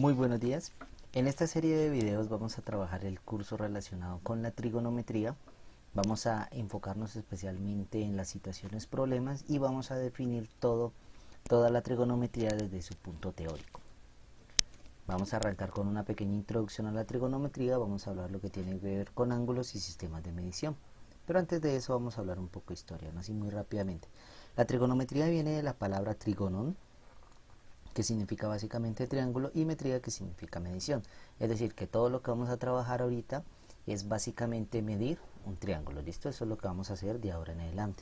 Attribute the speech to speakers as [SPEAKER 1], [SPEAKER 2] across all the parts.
[SPEAKER 1] Muy buenos días. En esta serie de videos vamos a trabajar el curso relacionado con la trigonometría. Vamos a enfocarnos especialmente en las situaciones problemas y vamos a definir toda la trigonometría desde su punto teórico. Vamos a arrancar con una pequeña introducción a la trigonometría. Vamos a hablar lo que tiene que ver con ángulos y sistemas de medición. Pero antes de eso vamos a hablar un poco de historia, ¿no? Así muy rápidamente. La trigonometría viene de la palabra trigonon, que significa básicamente triángulo, y metría, que significa medición. Es decir, que todo lo que vamos a trabajar ahorita es básicamente medir un triángulo. ¿Listo? Eso es lo que vamos a hacer de ahora en adelante.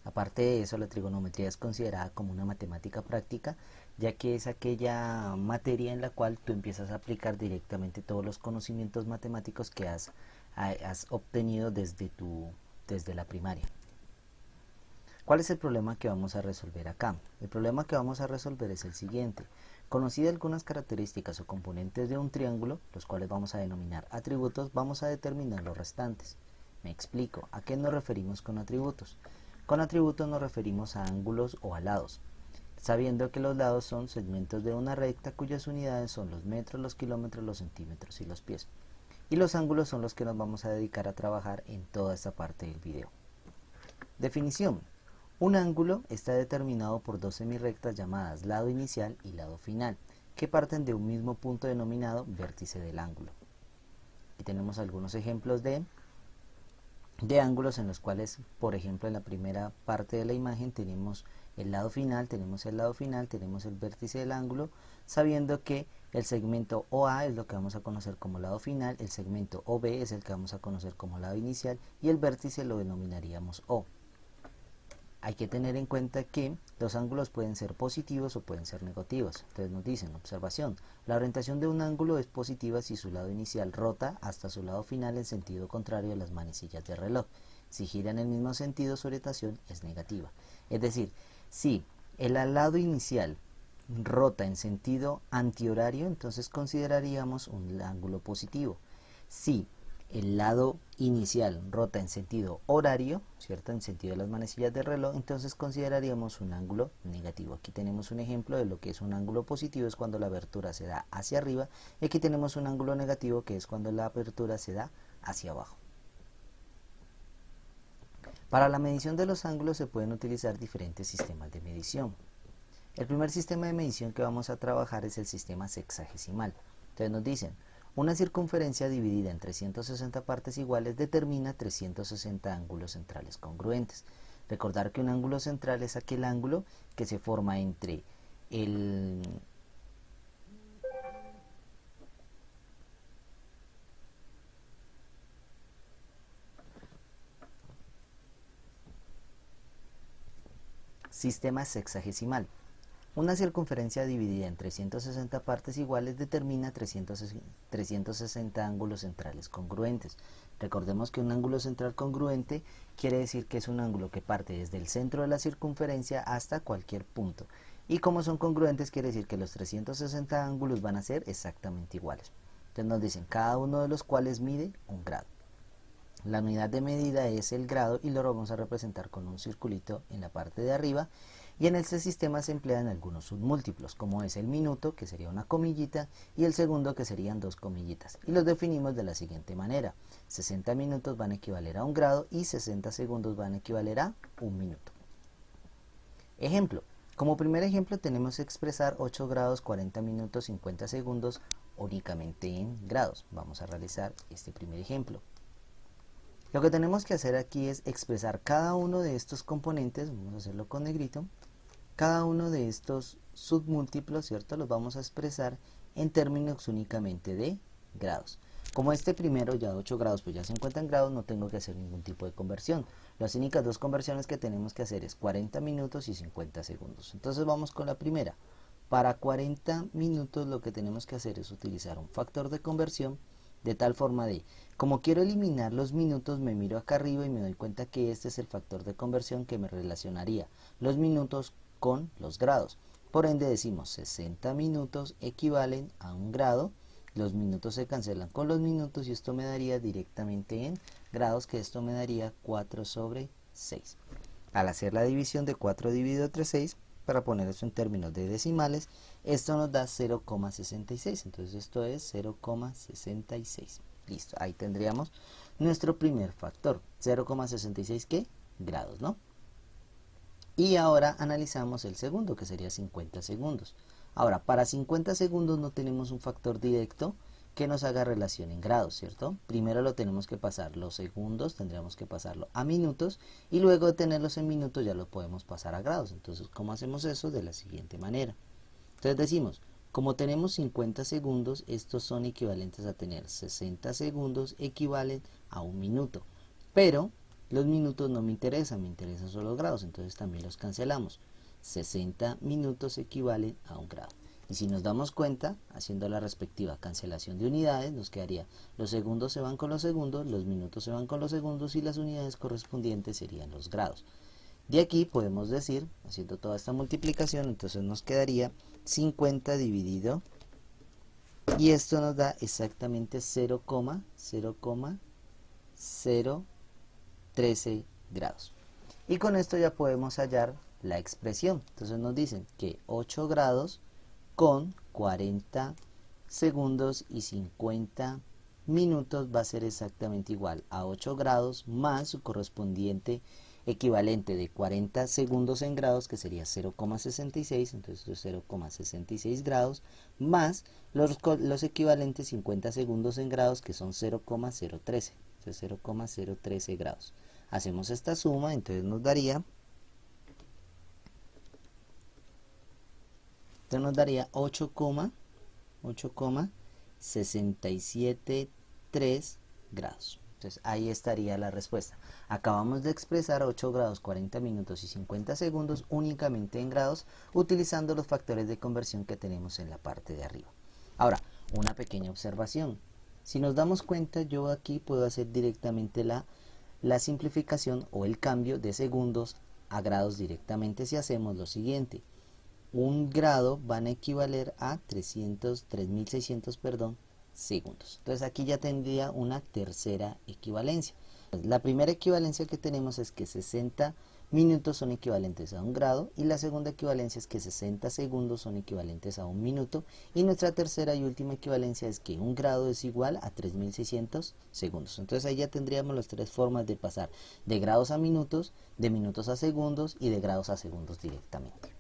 [SPEAKER 1] Aparte de eso, la trigonometría es considerada como una matemática práctica, ya que es aquella materia en la cual tú empiezas a aplicar directamente todos los conocimientos matemáticos que has obtenido desde la primaria. ¿Cuál es el problema que vamos a resolver acá? El problema que vamos a resolver es el siguiente. Conocidas algunas características o componentes de un triángulo, los cuales vamos a denominar atributos, vamos a determinar los restantes. Me explico. ¿A qué nos referimos con atributos? Con atributos nos referimos a ángulos o a lados, sabiendo que los lados son segmentos de una recta cuyas unidades son los metros, los kilómetros, los centímetros y los pies. Y los ángulos son los que nos vamos a dedicar a trabajar en toda esta parte del video. Definición. Un ángulo está determinado por dos semirrectas llamadas lado inicial y lado final, que parten de un mismo punto denominado vértice del ángulo. Aquí tenemos algunos ejemplos de ángulos en los cuales, por ejemplo, en la primera parte de la imagen tenemos el lado final, tenemos el vértice del ángulo, sabiendo que el segmento OA es lo que vamos a conocer como lado final, el segmento OB es el que vamos a conocer como lado inicial y el vértice lo denominaríamos O. Hay que tener en cuenta que los ángulos pueden ser positivos o pueden ser negativos. Entonces nos dicen, observación, la orientación de un ángulo es positiva si su lado inicial rota hasta su lado final en sentido contrario a las manecillas del reloj. Si gira en el mismo sentido, su orientación es negativa. Es decir, si el lado inicial rota en sentido antihorario, entonces consideraríamos un ángulo positivo. Si el lado inicial rota en sentido horario, ¿cierto? En sentido de las manecillas del reloj, entonces consideraríamos un ángulo negativo. Aquí tenemos un ejemplo de lo que es un ángulo positivo, es cuando la abertura se da hacia arriba, y aquí tenemos un ángulo negativo, que es cuando la abertura se da hacia abajo. Para la medición de los ángulos se pueden utilizar diferentes sistemas de medición. El primer sistema de medición que vamos a trabajar es el sistema sexagesimal. Entonces nos dicen, una circunferencia dividida en 360 partes iguales determina 360 ángulos centrales congruentes. Recordar que un ángulo central es aquel ángulo que se forma entre el sistema sexagesimal. Una circunferencia dividida en 360 partes iguales determina 360 ángulos centrales congruentes. Recordemos que un ángulo central congruente quiere decir que es un ángulo que parte desde el centro de la circunferencia hasta cualquier punto. Y como son congruentes quiere decir que los 360 ángulos van a ser exactamente iguales. Entonces nos dicen cada uno de los cuales mide un grado. La unidad de medida es el grado y lo vamos a representar con un circulito en la parte de arriba. Y en este sistema se emplean algunos submúltiplos, como es el minuto, que sería una comillita, y el segundo, que serían dos comillitas. Y los definimos de la siguiente manera. 60 minutos van a equivaler a un grado y 60 segundos van a equivaler a un minuto. Ejemplo. Como primer ejemplo tenemos que expresar 8 grados, 40 minutos, 50 segundos únicamente en grados. Vamos a realizar este primer ejemplo. Lo que tenemos que hacer aquí es expresar cada uno de estos componentes, vamos a hacerlo con negrito, cada uno de estos submúltiplos, ¿cierto? Los vamos a expresar en términos únicamente de grados. Como este primero, ya 8 grados, pues ya se encuentra en grados, no tengo que hacer ningún tipo de conversión. Las únicas dos conversiones que tenemos que hacer es 40 minutos y 50 segundos. Entonces vamos con la primera. Para 40 minutos lo que tenemos que hacer es utilizar un factor de conversión de tal forma de, como quiero eliminar los minutos, me miro acá arriba y me doy cuenta que este es el factor de conversión que me relacionaría los minutos con los grados. Por ende decimos 60 minutos equivalen a un grado, los minutos se cancelan con los minutos y esto me daría directamente en grados, que esto me daría 4 sobre 6. Al hacer la división de 4 dividido entre 6, para poner eso en términos de decimales, esto nos da 0,66. Entonces esto es 0,66. Listo, ahí tendríamos nuestro primer factor. 0,66 ¿qué? Grados, ¿no? Y ahora analizamos el segundo, que sería 50 segundos. Ahora, para 50 segundos no tenemos un factor directo que nos haga relación en grados, ¿cierto? Primero lo tenemos que pasar los segundos, tendríamos que pasarlo a minutos, y luego de tenerlos en minutos ya lo podemos pasar a grados. Entonces, ¿cómo hacemos eso? De la siguiente manera. Entonces decimos, como tenemos 50 segundos, estos son equivalentes a tener 60 segundos equivalen a un minuto. Pero los minutos no me interesan solo los grados, entonces también los cancelamos. 60 minutos equivalen a un grado. Y si nos damos cuenta, haciendo la respectiva cancelación de unidades, nos quedaría los segundos se van con los segundos, los minutos se van con los segundos y las unidades correspondientes serían los grados. De aquí podemos decir, haciendo toda esta multiplicación, entonces nos quedaría 50 dividido, y esto nos da exactamente 0,013 grados. Y con esto ya podemos hallar la expresión. Entonces nos dicen que 8 grados con 40 segundos y 50 minutos va a ser exactamente igual a 8 grados más su correspondiente equivalente de 40 segundos en grados, que sería 0,66, entonces esto es 0,66 grados, más los equivalentes 50 segundos en grados, que son 0,013, entonces 0,013 grados. Hacemos esta suma, entonces nos daría 8,673 grados. Entonces ahí estaría la respuesta. Acabamos de expresar 8 grados, 40 minutos y 50 segundos únicamente en grados, utilizando los factores de conversión que tenemos en la parte de arriba. Ahora, una pequeña observación. Si nos damos cuenta, yo aquí puedo hacer directamente la simplificación o el cambio de segundos a grados directamente si hacemos lo siguiente. Un grado van a equivaler a 3.600 segundos. Entonces aquí ya tendría una tercera equivalencia. La primera equivalencia que tenemos es que 60 minutos son equivalentes a un grado, y la segunda equivalencia es que 60 segundos son equivalentes a un minuto, y nuestra tercera y última equivalencia es que un grado es igual a 3.600 segundos. Entonces ahí ya tendríamos las tres formas de pasar de grados a minutos, de minutos a segundos y de grados a segundos directamente.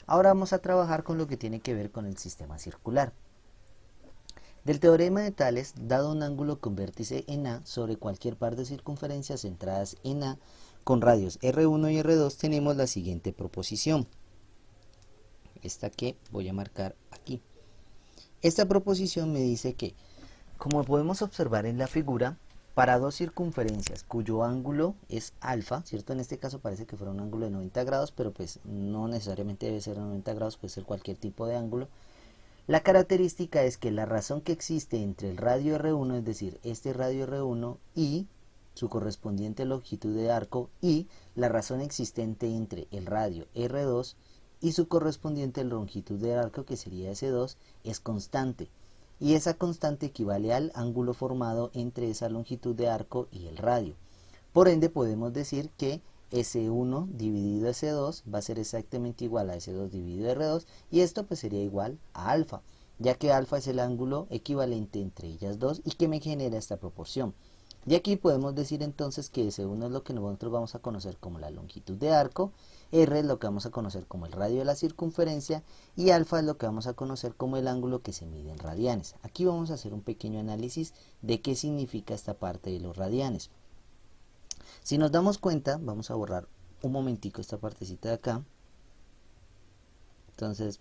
[SPEAKER 1] Ahora vamos a trabajar con lo que tiene que ver con el sistema circular. Del teorema de Tales, dado un ángulo con vértice en A sobre cualquier par de circunferencias centradas en A con radios R1 y R2, tenemos la siguiente proposición. Esta que voy a marcar aquí. Esta proposición me dice que, como podemos observar en la figura, para dos circunferencias cuyo ángulo es alfa, ¿cierto? En este caso parece que fuera un ángulo de 90 grados, pero pues no necesariamente debe ser 90 grados, puede ser cualquier tipo de ángulo. La característica es que la razón que existe entre el radio R1, es decir, este radio R1 y su correspondiente longitud de arco, y la razón existente entre el radio R2 y su correspondiente longitud de arco, que sería S2, es constante. Y esa constante equivale al ángulo formado entre esa longitud de arco y el radio. Por ende podemos decir que S1 dividido S2 va a ser exactamente igual a S2 dividido R2, y esto pues sería igual a alfa, ya que alfa es el ángulo equivalente entre ellas dos y que me genera esta proporción. Y aquí podemos decir entonces que S1 es lo que nosotros vamos a conocer como la longitud de arco, R es lo que vamos a conocer como el radio de la circunferencia, y alfa es lo que vamos a conocer como el ángulo que se mide en radianes. Aquí vamos a hacer un pequeño análisis de qué significa esta parte de los radianes. Si nos damos cuenta, vamos a borrar un momentico esta partecita de acá. Entonces,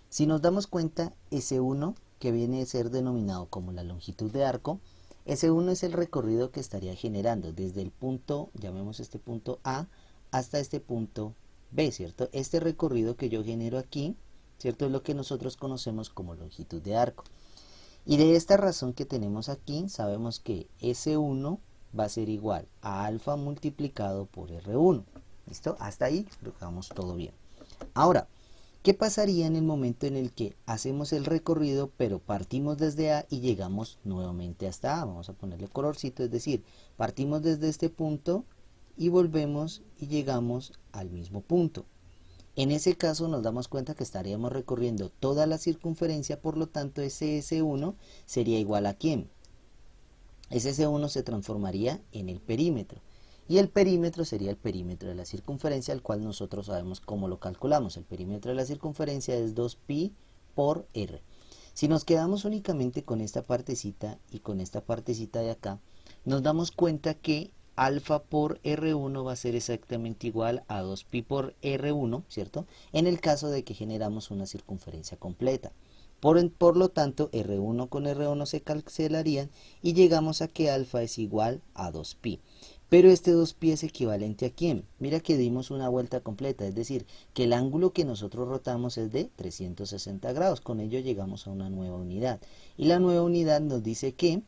[SPEAKER 1] si nos damos cuenta, S1, que viene a ser denominado como la longitud de arco, S1 es el recorrido que estaría generando desde el punto, llamemos este punto A, hasta este punto B, ¿cierto? Este recorrido que yo genero aquí, ¿cierto? Es lo que nosotros conocemos como longitud de arco. Y de esta razón que tenemos aquí, sabemos que S1 va a ser igual a alfa multiplicado por R1. ¿Listo? Hasta ahí lo dejamos todo bien. Ahora, ¿qué pasaría en el momento en el que hacemos el recorrido, pero partimos desde A y llegamos nuevamente hasta A? Vamos a ponerle colorcito, es decir, partimos desde este punto y volvemos y llegamos al mismo punto. En ese caso nos damos cuenta que estaríamos recorriendo toda la circunferencia, por lo tanto ese S1 sería igual a ¿quién? Ese S1 se transformaría en el perímetro. Y el perímetro sería el perímetro de la circunferencia, el cual nosotros sabemos cómo lo calculamos. El perímetro de la circunferencia es 2pi por r. Si nos quedamos únicamente con esta partecita y con esta partecita de acá, nos damos cuenta que alfa por R1 va a ser exactamente igual a 2pi por R1, ¿cierto? En el caso de que generamos una circunferencia completa. Por lo tanto, R1 con R1 se cancelarían y llegamos a que alfa es igual a 2pi. Pero este 2pi es equivalente a ¿quién? Mira que dimos una vuelta completa, es decir, que el ángulo que nosotros rotamos es de 360 grados. Con ello llegamos a una nueva unidad. Y la nueva unidad nos dice que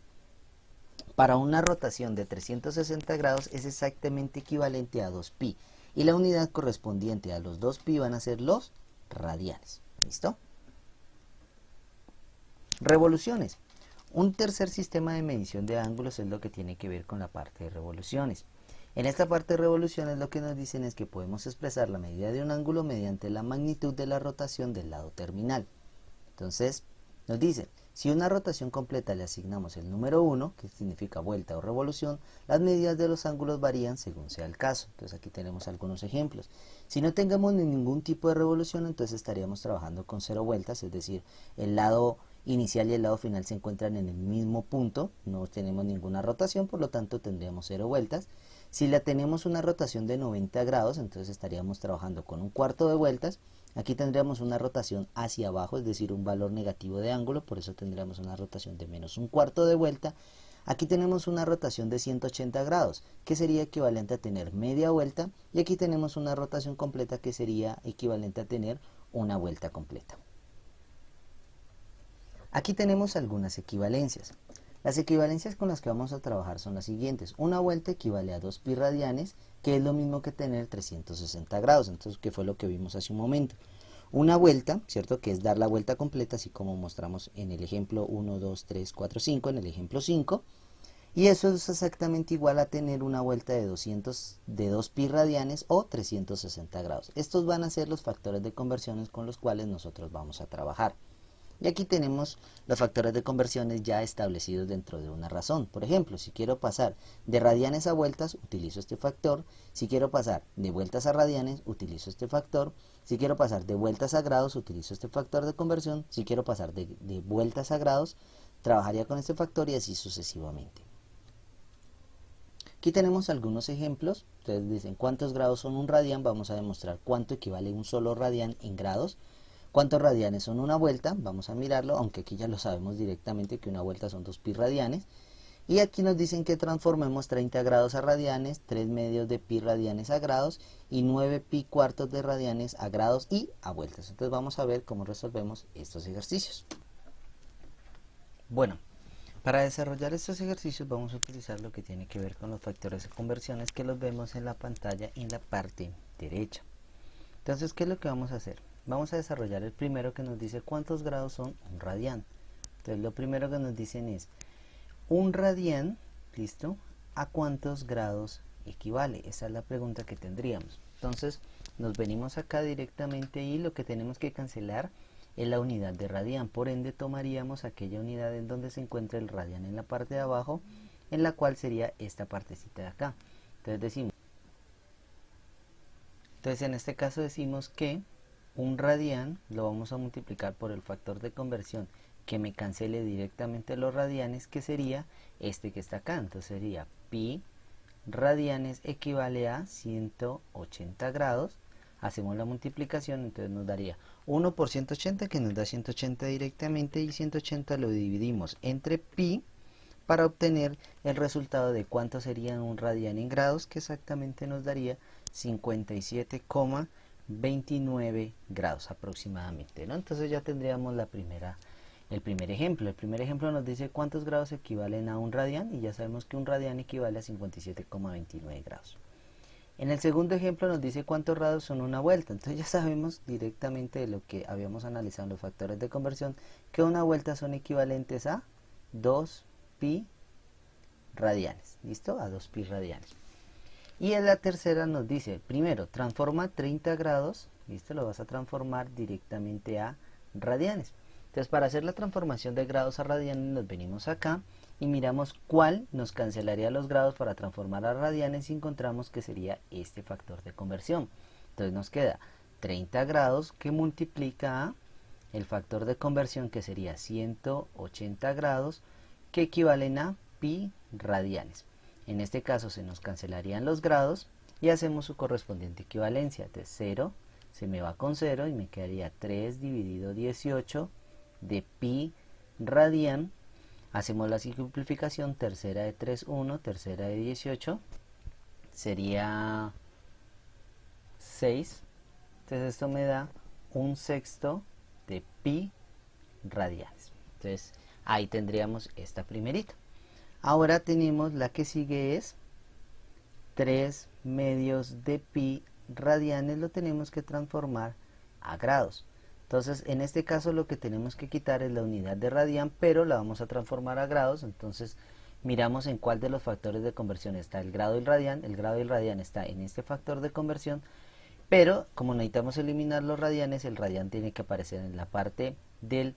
[SPEAKER 1] para una rotación de 360 grados es exactamente equivalente a 2pi. Y la unidad correspondiente a los 2pi van a ser los radianes. ¿Listo? Revoluciones. Un tercer sistema de medición de ángulos es lo que tiene que ver con la parte de revoluciones. En esta parte de revoluciones lo que nos dicen es que podemos expresar la medida de un ángulo mediante la magnitud de la rotación del lado terminal. Entonces, nos dicen, si una rotación completa le asignamos el número 1, que significa vuelta o revolución, las medidas de los ángulos varían según sea el caso. Entonces aquí tenemos algunos ejemplos. Si no tengamos ningún tipo de revolución, entonces estaríamos trabajando con 0 vueltas, es decir, el lado inicial y el lado final se encuentran en el mismo punto, no tenemos ninguna rotación, por lo tanto tendríamos 0 vueltas. Si la tenemos una rotación de 90 grados, entonces estaríamos trabajando con un cuarto de vueltas. Aquí tendríamos una rotación hacia abajo, es decir, un valor negativo de ángulo, por eso tendríamos una rotación de menos un cuarto de vuelta. Aquí tenemos una rotación de 180 grados, que sería equivalente a tener media vuelta, y aquí tenemos una rotación completa que sería equivalente a tener una vuelta completa. Aquí tenemos algunas equivalencias. Las equivalencias con las que vamos a trabajar son las siguientes. Una vuelta equivale a 2pi radianes, que es lo mismo que tener 360 grados, entonces que fue lo que vimos hace un momento. Una vuelta, ¿cierto? Que es dar la vuelta completa, así como mostramos en el ejemplo 1, 2, 3, 4, 5, en el ejemplo 5. Y eso es exactamente igual a tener una vuelta de 2pi radianes o 360 grados. Estos van a ser los factores de conversiones con los cuales nosotros vamos a trabajar. Y aquí tenemos los factores de conversiones ya establecidos dentro de una razón. Por ejemplo, si quiero pasar de radianes a vueltas, utilizo este factor. Si quiero pasar de vueltas a radianes, utilizo este factor. Si quiero pasar de vueltas a grados, utilizo este factor de conversión. Si quiero pasar de vueltas a grados, trabajaría con este factor y así sucesivamente. Aquí tenemos algunos ejemplos. Ustedes dicen cuántos grados son un radián. Vamos a demostrar cuánto equivale un solo radián en grados. ¿Cuántos radianes son una vuelta? Vamos a mirarlo, aunque aquí ya lo sabemos directamente que una vuelta son 2pi radianes. Y aquí nos dicen que transformemos 30 grados a radianes, 3 medios de pi radianes a grados y 9 pi cuartos de radianes a grados y a vueltas. Entonces vamos a ver cómo resolvemos estos ejercicios. Bueno, para desarrollar estos ejercicios vamos a utilizar lo que tiene que ver con los factores de conversiones que los vemos en la pantalla en la parte derecha. Entonces, ¿qué es lo que vamos a hacer? Vamos a desarrollar el primero que nos dice cuántos grados son un radián. Entonces lo primero que nos dicen es un radián, ¿listo? ¿A cuántos grados equivale? Esa es la pregunta que tendríamos. Entonces nos venimos acá directamente y lo que tenemos que cancelar es la unidad de radián. Por ende tomaríamos aquella unidad en donde se encuentra el radián en la parte de abajo, en la cual sería esta partecita de acá. Entonces en este caso decimos que un radián lo vamos a multiplicar por el factor de conversión que me cancele directamente los radianes, que sería este que está acá. Entonces sería pi radianes equivale a 180 grados. Hacemos la multiplicación, entonces nos daría 1 por 180, que nos da 180 directamente, y 180 lo dividimos entre pi para obtener el resultado de cuánto sería un radián en grados, que exactamente nos daría 57,29 grados aproximadamente, ¿no? Entonces ya tendríamos el primer ejemplo. El primer ejemplo nos dice cuántos grados equivalen a un radián, y ya sabemos que un radián equivale a 57,29 grados. En el segundo ejemplo nos dice cuántos grados son una vuelta. Entonces ya sabemos directamente de lo que habíamos analizado en los factores de conversión, que una vuelta son equivalentes a 2pi radianes. ¿Listo? A 2pi radianes. Y en la tercera nos dice, primero, transforma 30 grados ¿listo? Lo vas a transformar directamente a radianes. Entonces, para hacer la transformación de grados a radianes nos venimos acá y miramos cuál nos cancelaría los grados para transformar a radianes y encontramos que sería este factor de conversión. Entonces nos queda 30 grados que multiplica a el factor de conversión, que sería 180 grados, que equivalen a pi radianes. En este caso se nos cancelarían los grados y hacemos su correspondiente equivalencia. Entonces 0 se me va con 0 y me quedaría 3 dividido 18 de pi radian. Hacemos la simplificación, tercera de 3, 1, tercera de 18, sería 6. Entonces esto me da un sexto de pi radianes. Entonces ahí tendríamos esta primerita. Ahora tenemos la que sigue, es 3 medios de pi radianes, lo tenemos que transformar a grados. Entonces en este caso lo que tenemos que quitar es la unidad de radian, pero la vamos a transformar a grados. Entonces miramos en cuál de los factores de conversión está el grado y el radian. El grado y el radian está en este factor de conversión, pero como necesitamos eliminar los radianes, el radian tiene que aparecer en la parte del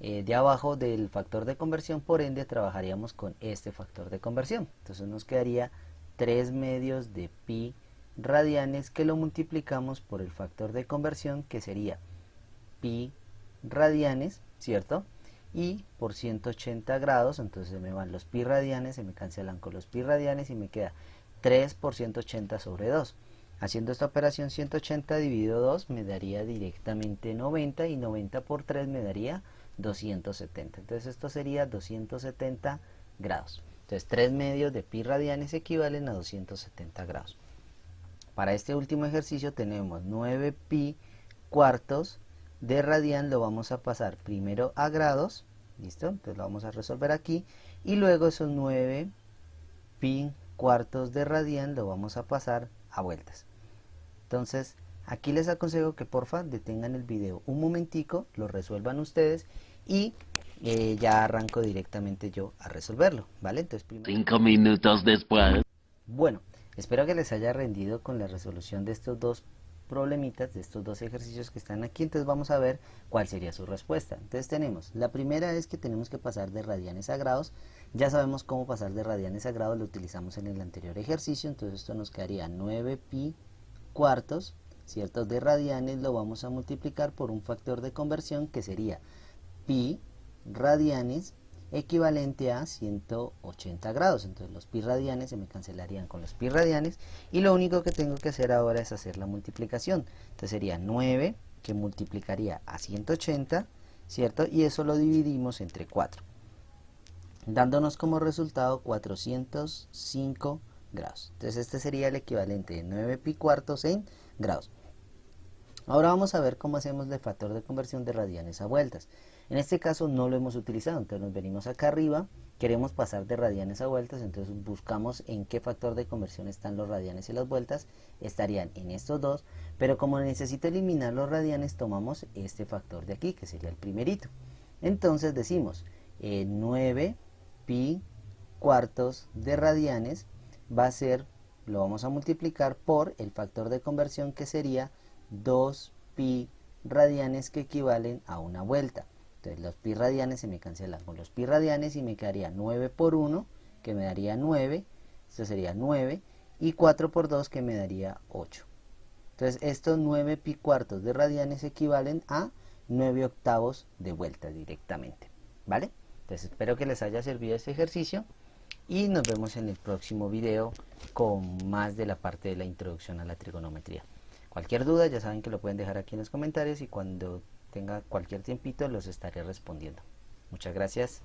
[SPEAKER 1] de abajo del factor de conversión, por ende trabajaríamos con este factor de conversión. Entonces nos quedaría 3 medios de pi radianes, que lo multiplicamos por el factor de conversión, que sería pi radianes, ¿cierto? Y por 180 grados, entonces se me van los pi radianes, se me cancelan con los pi radianes y me queda 3 por 180 sobre 2. Haciendo esta operación, 180 dividido 2 me daría directamente 90, y 90 por 3 me daría 270. Entonces esto sería 270 grados. Entonces 3 medios de pi radianes equivalen a 270 grados. Para este último ejercicio tenemos 9 pi cuartos de radian, lo vamos a pasar primero a grados, ¿listo? Entonces lo vamos a resolver aquí, y luego esos 9 pi cuartos de radian lo vamos a pasar a vueltas. Entonces aquí les aconsejo que porfa detengan el video un momentico, lo resuelvan ustedes y ya arranco directamente yo a resolverlo, ¿vale? Entonces
[SPEAKER 2] 5 minutos después.
[SPEAKER 1] bueno, espero que les haya rendido con la resolución de estos dos problemitas, de estos dos ejercicios que están aquí. Entonces vamos a ver cuál sería su respuesta. Entonces tenemos, la primera es que tenemos que pasar de radianes a grados. Ya sabemos cómo pasar de radianes a grados, lo utilizamos en el anterior ejercicio. Entonces esto nos quedaría 9 pi cuartos, ¿cierto? De radianes lo vamos a multiplicar por un factor de conversión que sería pi radianes, equivalente a 180 grados. Entonces los pi radianes se me cancelarían con los pi radianes y lo único que tengo que hacer ahora es hacer la multiplicación. Entonces sería 9 que multiplicaría a 180, ¿cierto? Y eso lo dividimos entre 4, dándonos como resultado 405 grados. Entonces este sería el equivalente de 9 pi cuartos en grados. Ahora vamos a ver cómo hacemos el factor de conversión de radianes a vueltas. En este caso no lo hemos utilizado, entonces nos venimos acá arriba, queremos pasar de radianes a vueltas, entonces buscamos en qué factor de conversión están los radianes y las vueltas. Estarían en estos dos, pero como necesito eliminar los radianes, tomamos este factor de aquí, que sería el primerito. Entonces decimos 9 pi cuartos de radianes va a ser, lo vamos a multiplicar por el factor de conversión, que sería 2 pi radianes, que equivalen a una vuelta. Entonces los pi radianes se me cancelan con los pi radianes y me quedaría 9 por 1, que me daría 9, esto sería 9, y 4 por 2, que me daría 8. Entonces estos 9 pi cuartos de radianes equivalen a 9 octavos de vuelta directamente, ¿vale? Entonces espero que les haya servido este ejercicio y nos vemos en el próximo video con más de la parte de la introducción a la trigonometría. Cualquier duda ya saben que lo pueden dejar aquí en los comentarios y cuando tenga cualquier tiempito los estaré respondiendo. Muchas gracias.